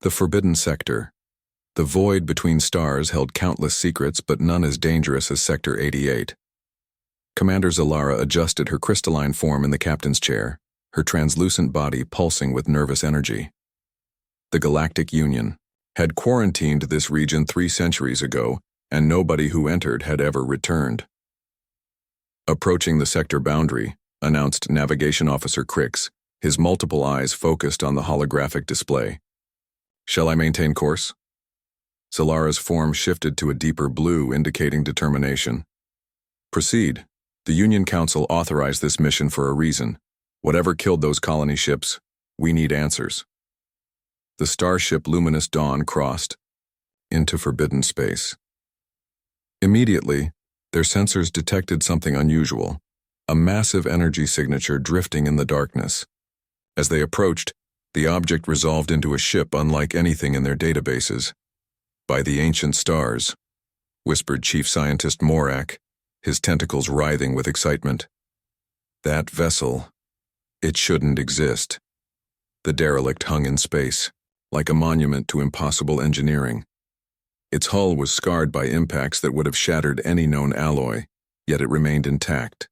The Forbidden Sector. The void between stars held countless secrets, but none as dangerous as Sector 88. Commander Zalara adjusted her crystalline form in the captain's chair, her translucent body pulsing with nervous energy. The Galactic Union had quarantined this region 3 centuries ago, and nobody who entered had ever returned. Approaching the sector boundary, announced Navigation Officer Crix, his multiple eyes focused on the holographic display. Shall I maintain course? Zalara's form shifted to a deeper blue, indicating determination. Proceed. The Union Council authorized this mission for a reason. Whatever killed those colony ships, we need answers. The starship Luminous Dawn crossed into forbidden space. Immediately, their sensors detected something unusual, a massive energy signature drifting in the darkness. As they approached, the object resolved into a ship unlike anything in their databases. By the ancient stars, whispered Chief Scientist Morak, his tentacles writhing with excitement. That vessel, it shouldn't exist. The derelict hung in space, like a monument to impossible engineering. Its hull was scarred by impacts that would have shattered any known alloy, yet it remained intact.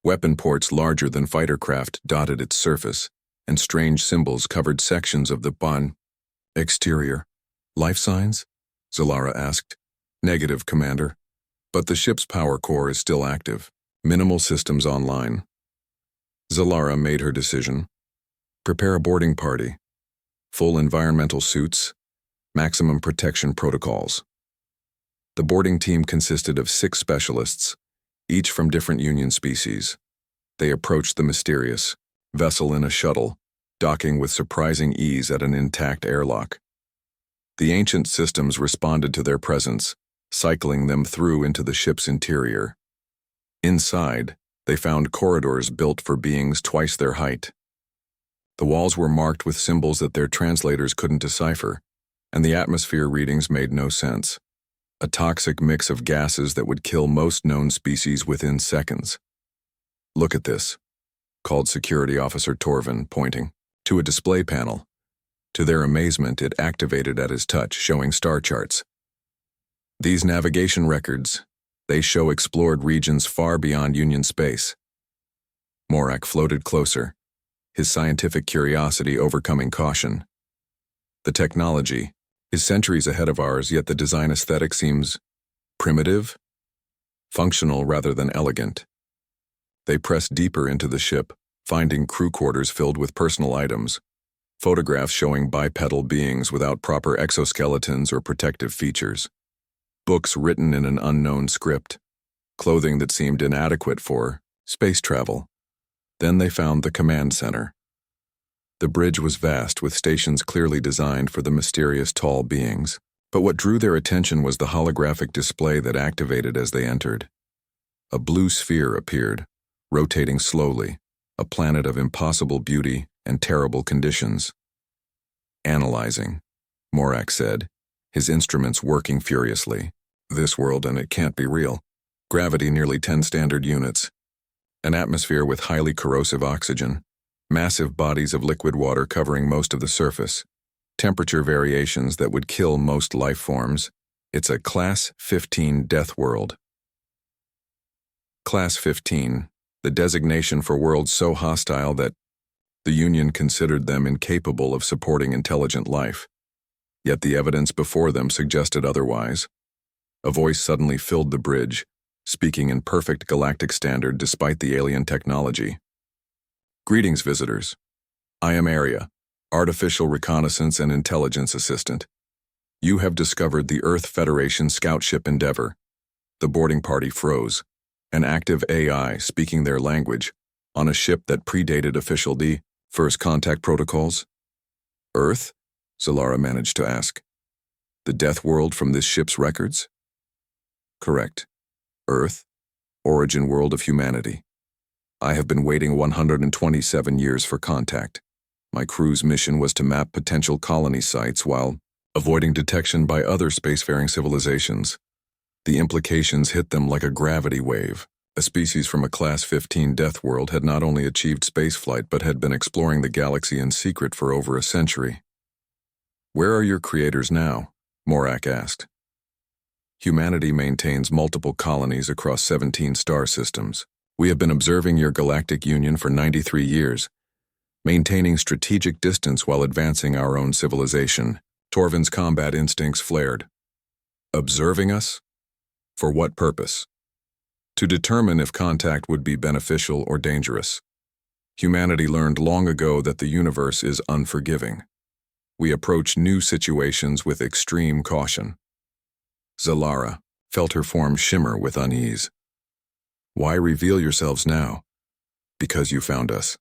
Weapon ports larger than fighter craft dotted its surface, and strange symbols covered sections of the bon. Exterior. Life signs? Zalara asked. Negative, Commander. But the ship's power core is still active. Minimal systems online. Zalara made her decision. Prepare a boarding party. Full environmental suits. Maximum protection protocols. The boarding team consisted of 6 specialists, each from different Union species. They approached the mysterious vessel in a shuttle, docking with surprising ease at an intact airlock. The ancient systems responded to their presence, cycling them through into the ship's interior. Inside, they found corridors built for beings twice their height. The walls were marked with symbols that their translators couldn't decipher, and the atmosphere readings made no sense. A toxic mix of gases that would kill most known species within seconds. Look at this, called Security Officer Torvin, pointing to a display panel. To their amazement, it activated at his touch, showing star charts. These navigation records, they show explored regions far beyond Union space. Morak floated closer, his scientific curiosity overcoming caution. The technology is centuries ahead of ours, yet the design aesthetic seems primitive, functional rather than elegant. They pressed deeper into the ship, finding crew quarters filled with personal items, photographs showing bipedal beings without proper exoskeletons or protective features, books written in an unknown script, clothing that seemed inadequate for space travel. Then they found the command center. The bridge was vast, with stations clearly designed for the mysterious tall beings, but what drew their attention was the holographic display that activated as they entered. A blue sphere appeared, rotating slowly, a planet of impossible beauty and terrible conditions. Analyzing, Morak said, his instruments working furiously. This world, and it can't be real. Gravity nearly 10 standard units. An atmosphere with highly corrosive oxygen. Massive bodies of liquid water covering most of the surface. Temperature variations that would kill most life forms. It's a Class 15 Deathworld. Class 15, the designation for worlds so hostile that the Union considered them incapable of supporting intelligent life. Yet the evidence before them suggested otherwise. A voice suddenly filled the bridge, speaking in perfect galactic standard despite the alien technology. Greetings, visitors. I am Aria, Artificial Reconnaissance and Intelligence Assistant. You have discovered the Earth Federation scout ship Endeavor. The boarding party froze, an active AI speaking their language, on a ship that predated official first contact protocols. Earth? Zalara managed to ask. The Deathworld from this ship's records? Correct. Earth, origin world of humanity. I have been waiting 127 years for contact. My crew's mission was to map potential colony sites while avoiding detection by other spacefaring civilizations. The implications hit them like a gravity wave. A species from a Class 15 Deathworld had not only achieved spaceflight but had been exploring the galaxy in secret for over a century. Where are your creators now? Morak asked. Humanity maintains multiple colonies across 17 star systems. We have been observing your galactic union for 93 years, maintaining strategic distance while advancing our own civilization. Torvin's combat instincts flared. Observing us? For what purpose? To determine if contact would be beneficial or dangerous. Humanity learned long ago that the universe is unforgiving. We approach new situations with extreme caution. Zalara felt her form shimmer with unease. Why reveal yourselves now? Because you found us.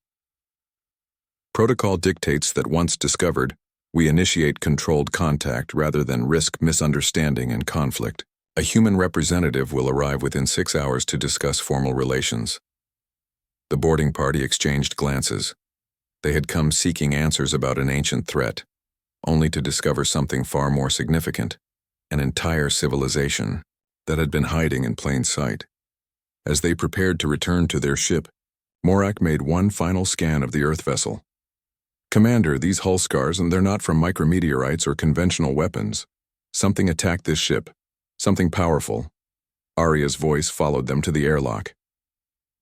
Protocol dictates that once discovered, we initiate controlled contact rather than risk misunderstanding and conflict. A human representative will arrive within 6 hours to discuss formal relations. The boarding party exchanged glances. They had come seeking answers about an ancient threat, only to discover something far more significant, an entire civilization that had been hiding in plain sight. As they prepared to return to their ship, Morak made one final scan of the Earth vessel. Commander, these hull scars, and they're not from micrometeorites or conventional weapons. Something attacked this ship. Something powerful. Arya's voice followed them to the airlock.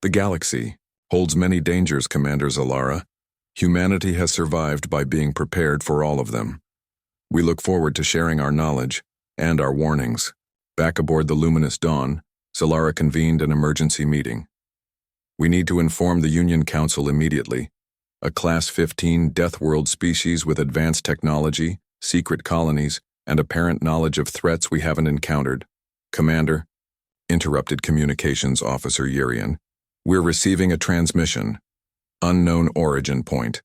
The galaxy holds many dangers, Commander Zalara. Humanity has survived by being prepared for all of them. We look forward to sharing our knowledge and our warnings. Back aboard the Luminous Dawn, Zalara convened an emergency meeting. We need to inform the Union Council immediately. A Class 15 Deathworld species with advanced technology, secret colonies, and apparent knowledge of threats we haven't encountered. Commander, interrupted Communications Officer Yurian, we're receiving a transmission. Unknown origin point.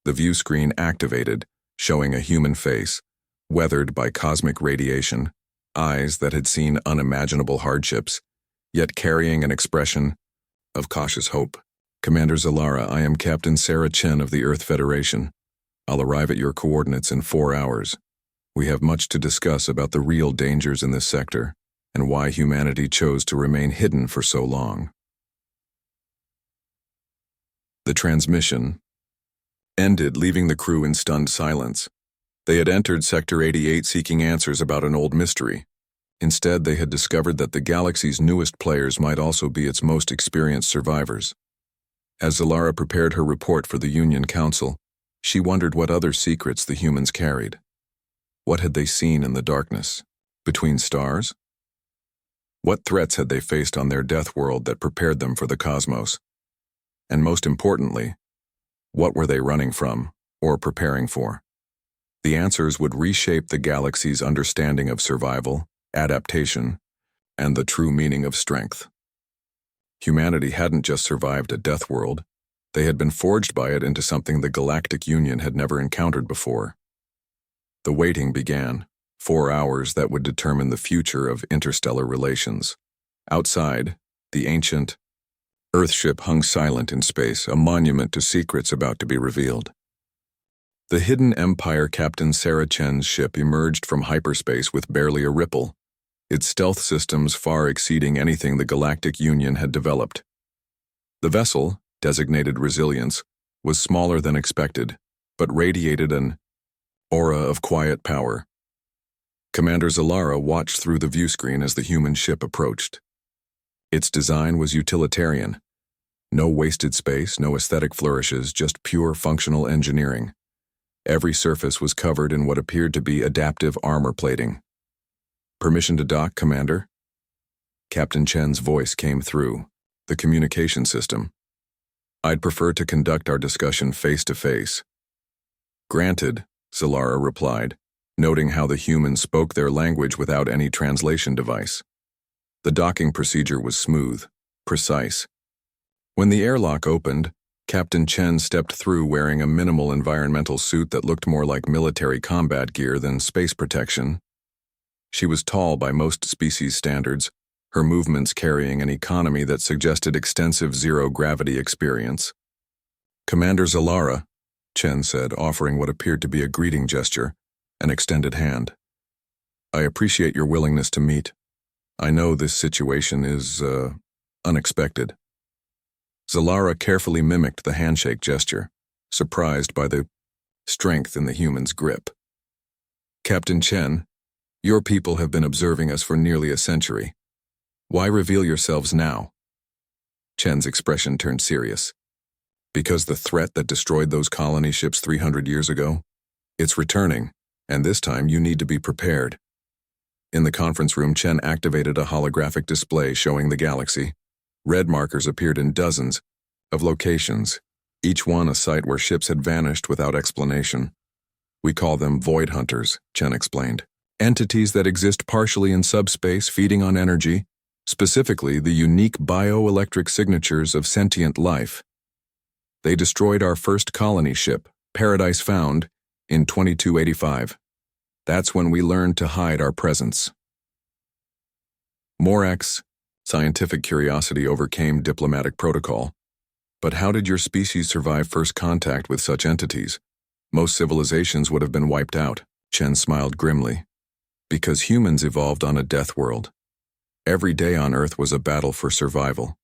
The view screen activated, showing a human face, weathered by cosmic radiation, eyes that had seen unimaginable hardships, yet carrying an expression of cautious hope. Commander Zalara, I am Captain Sarah Chen of the Earth Federation. I'll arrive at your coordinates in 4 hours. We have much to discuss about the real dangers in this sector and why humanity chose to remain hidden for so long. The transmission ended, leaving the crew in stunned silence. They had entered Sector 88 seeking answers about an old mystery. Instead, they had discovered that the galaxy's newest players might also be its most experienced survivors. As Zalara prepared her report for the Union Council, she wondered what other secrets the humans carried. What had they seen in the darkness? Between stars? What threats had they faced on their death world that prepared them for the cosmos? And most importantly, what were they running from or preparing for? The answers would reshape the galaxy's understanding of survival, adaptation, and the true meaning of strength. Humanity hadn't just survived a death world, they had been forged by it into something the Galactic Union had never encountered before. The waiting began, 4 hours that would determine the future of interstellar relations. Outside, the ancient Earthship hung silent in space, a monument to secrets about to be revealed. The hidden Empire Captain Sarah Chen's ship emerged from hyperspace with barely a ripple, its stealth systems far exceeding anything the Galactic Union had developed. The vessel, designated Resilience, was smaller than expected, but radiated an aura of quiet power. Commander Zalara watched through the viewscreen as the human ship approached. Its design was utilitarian. No wasted space, no aesthetic flourishes, just pure functional engineering. Every surface was covered in what appeared to be adaptive armor plating. Permission to dock, Commander? Captain Chen's voice came through the communication system. I'd prefer to conduct our discussion face-to-face. Granted, Zalara replied, noting how the humans spoke their language without any translation device. The docking procedure was smooth, precise. When the airlock opened, Captain Chen stepped through wearing a minimal environmental suit that looked more like military combat gear than space protection. She was tall by most species standards, her movements carrying an economy that suggested extensive zero-gravity experience. Commander Zalara, Chen said, offering what appeared to be a greeting gesture, an extended hand. I appreciate your willingness to meet. I know this situation is, unexpected. Zalara carefully mimicked the handshake gesture, surprised by the strength in the human's grip. Captain Chen, your people have been observing us for nearly a century. Why reveal yourselves now? Chen's expression turned serious. Because the threat that destroyed those colony ships 300 years ago? It's returning, and this time you need to be prepared. In the conference room, Chen activated a holographic display showing the galaxy. Red markers appeared in dozens of locations, each one a site where ships had vanished without explanation. We call them void hunters, Chen explained. Entities that exist partially in subspace, feeding on energy, specifically the unique bioelectric signatures of sentient life. They destroyed our first colony ship, Paradise Found, in 2285. That's when we learned to hide our presence. Morax, scientific curiosity overcame diplomatic protocol. But how did your species survive first contact with such entities? Most civilizations would have been wiped out. Chen smiled grimly. Because humans evolved on a death world. Every day on Earth was a battle for survival.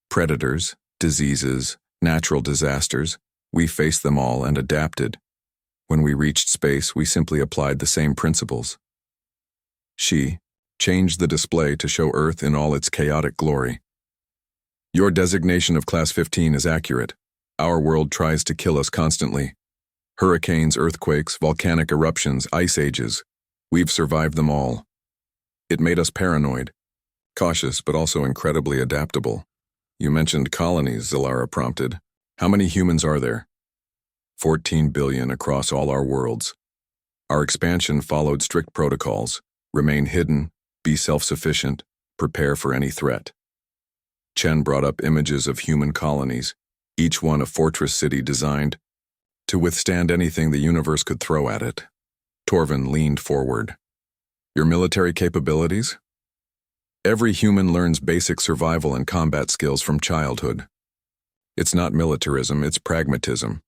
Predators, diseases, natural disasters, we faced them all and adapted. When we reached space, we simply applied the same principles. She changed the display to show Earth in all its chaotic glory. Your designation of Class 15 is accurate. Our world tries to kill us constantly. Hurricanes, earthquakes, volcanic eruptions, ice ages. We've survived them all. It made us paranoid, cautious, but also incredibly adaptable. You mentioned colonies, Zalara prompted. How many humans are there? 14 billion across all our worlds. Our expansion followed strict protocols. Remain hidden, be self-sufficient, prepare for any threat. Chen brought up images of human colonies, each one a fortress city designed to withstand anything the universe could throw at it. Torvin leaned forward. Your military capabilities? Every human learns basic survival and combat skills from childhood. It's not militarism, it's pragmatism.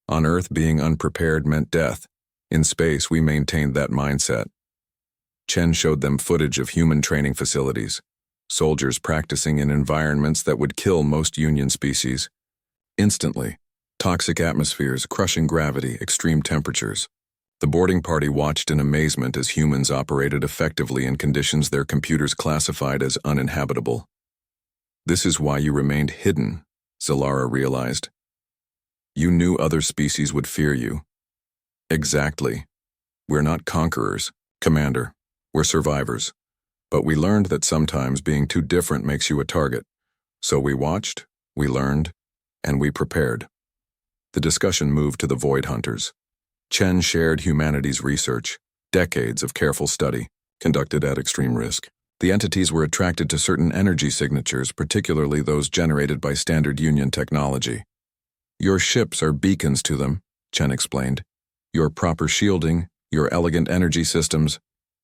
On Earth, being unprepared meant death. In space, we maintained that mindset. Chen showed them footage of human training facilities, soldiers practicing in environments that would kill most Union species. Instantly, toxic atmospheres, crushing gravity, extreme temperatures. The boarding party watched in amazement as humans operated effectively in conditions their computers classified as uninhabitable. This is why you remained hidden, Zalara realized. You knew other species would fear you. Exactly. We're not conquerors, Commander. We're survivors. But we learned that sometimes being too different makes you a target. So we watched, we learned, and we prepared. The discussion moved to the Void Hunters. Chen shared humanity's research, decades of careful study, conducted at extreme risk. The entities were attracted to certain energy signatures, particularly those generated by standard Union technology. Your ships are beacons to them, Chen explained. Your proper shielding, your elegant energy systems,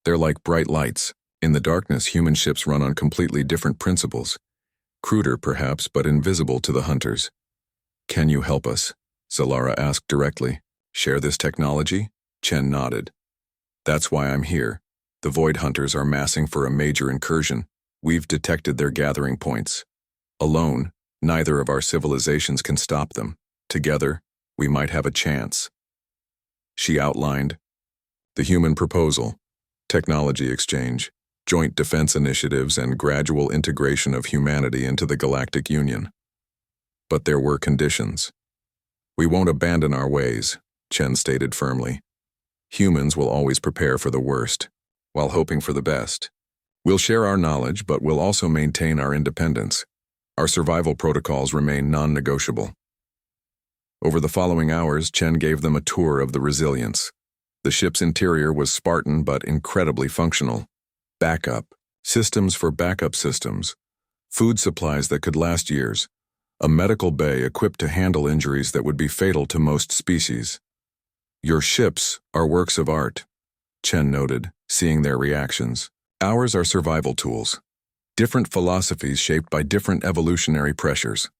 they're like bright lights. In the darkness, human ships run on completely different principles. Cruder, perhaps, but invisible to the hunters. Can you help us? Zalara asked directly. Share this technology? Chen nodded. That's why I'm here. The Void Hunters are massing for a major incursion. We've detected their gathering points. Alone, neither of our civilizations can stop them. Together, we might have a chance. She outlined the human proposal, technology exchange, joint defense initiatives, and gradual integration of humanity into the Galactic Union. But there were conditions. We won't abandon our ways, Chen stated firmly. Humans will always prepare for the worst, while hoping for the best. We'll share our knowledge, but we'll also maintain our independence. Our survival protocols remain non-negotiable. Over the following hours, Chen gave them a tour of the Resilience. The ship's interior was Spartan but incredibly functional. Backup, systems for backup systems, food supplies that could last years, a medical bay equipped to handle injuries that would be fatal to most species. Your ships are works of art, Chen noted, seeing their reactions. Ours are survival tools, different philosophies shaped by different evolutionary pressures.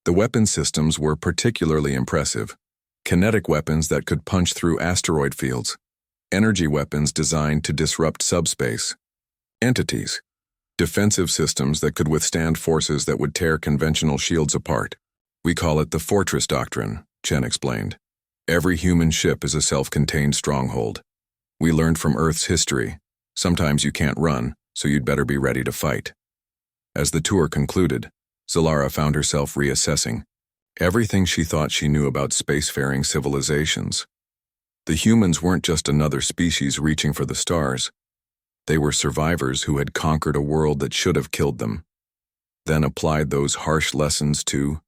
The weapon systems were particularly impressive. Kinetic weapons that could punch through asteroid fields. Energy weapons designed to disrupt subspace. Entities. Defensive systems that could withstand forces that would tear conventional shields apart. We call it the Fortress Doctrine, Chen explained. Every human ship is a self-contained stronghold. We learned from Earth's history. Sometimes you can't run, so you'd better be ready to fight. As the tour concluded, Zalara found herself reassessing everything she thought she knew about spacefaring civilizations. The humans weren't just another species reaching for the stars. They were survivors who had conquered a world that should have killed them, then applied those harsh lessons to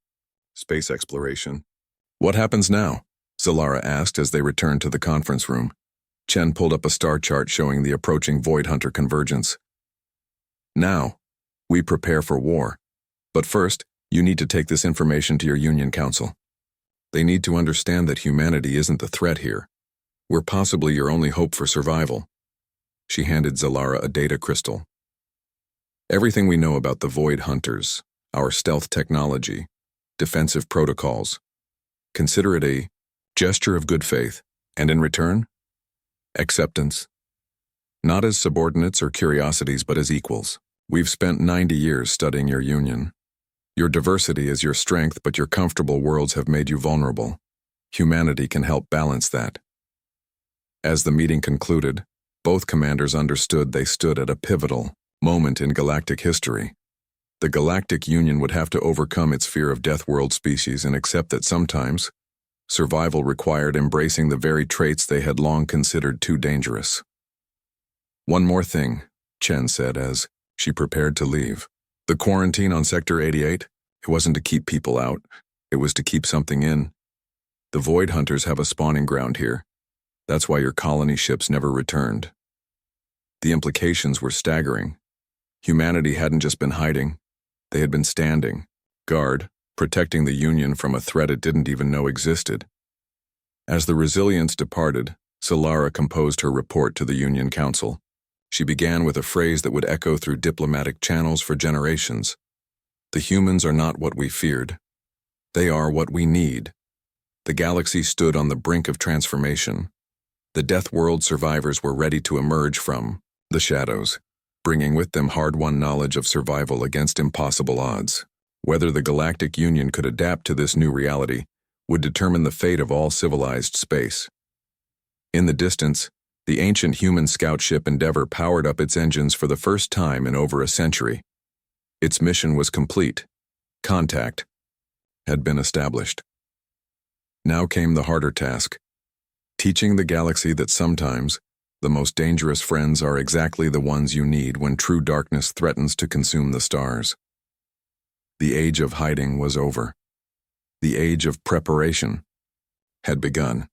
space exploration. "What happens now?" Zalara asked as they returned to the conference room. Chen pulled up a star chart showing the approaching Void Hunter convergence. "Now, we prepare for war. But first, you need to take this information to your Union Council. They need to understand that humanity isn't the threat here. We're possibly your only hope for survival." She handed Zalara a data crystal. "Everything we know about the Void Hunters, our stealth technology, defensive protocols. Consider it a gesture of good faith, and in return, acceptance. Not as subordinates or curiosities, but as equals. We've spent 90 years studying your union. Your diversity is your strength, but your comfortable worlds have made you vulnerable. Humanity can help balance that." As the meeting concluded, both commanders understood they stood at a pivotal moment in galactic history. The Galactic Union would have to overcome its fear of Deathworld species and accept that sometimes survival required embracing the very traits they had long considered too dangerous. "One more thing," Chen said as she prepared to leave. "The quarantine on Sector 88, it wasn't to keep people out, it was to keep something in. The Void Hunters have a spawning ground here. That's why your colony ships never returned." The implications were staggering. Humanity hadn't just been hiding, they had been standing guard, protecting the Union from a threat it didn't even know existed. As the Resilience departed, Zalara composed her report to the Union Council. She began with a phrase that would echo through diplomatic channels for generations. "The humans are not what we feared. They are what we need." The galaxy stood on the brink of transformation. The Deathworld survivors were ready to emerge from the shadows, bringing with them hard-won knowledge of survival against impossible odds. Whether the Galactic Union could adapt to this new reality would determine the fate of all civilized space. In the distance, the ancient human scout ship Endeavor powered up its engines for the first time in over a century. Its mission was complete. Contact had been established. Now came the harder task, teaching the galaxy that sometimes the most dangerous friends are exactly the ones you need when true darkness threatens to consume the stars. The age of hiding was over. The age of preparation had begun.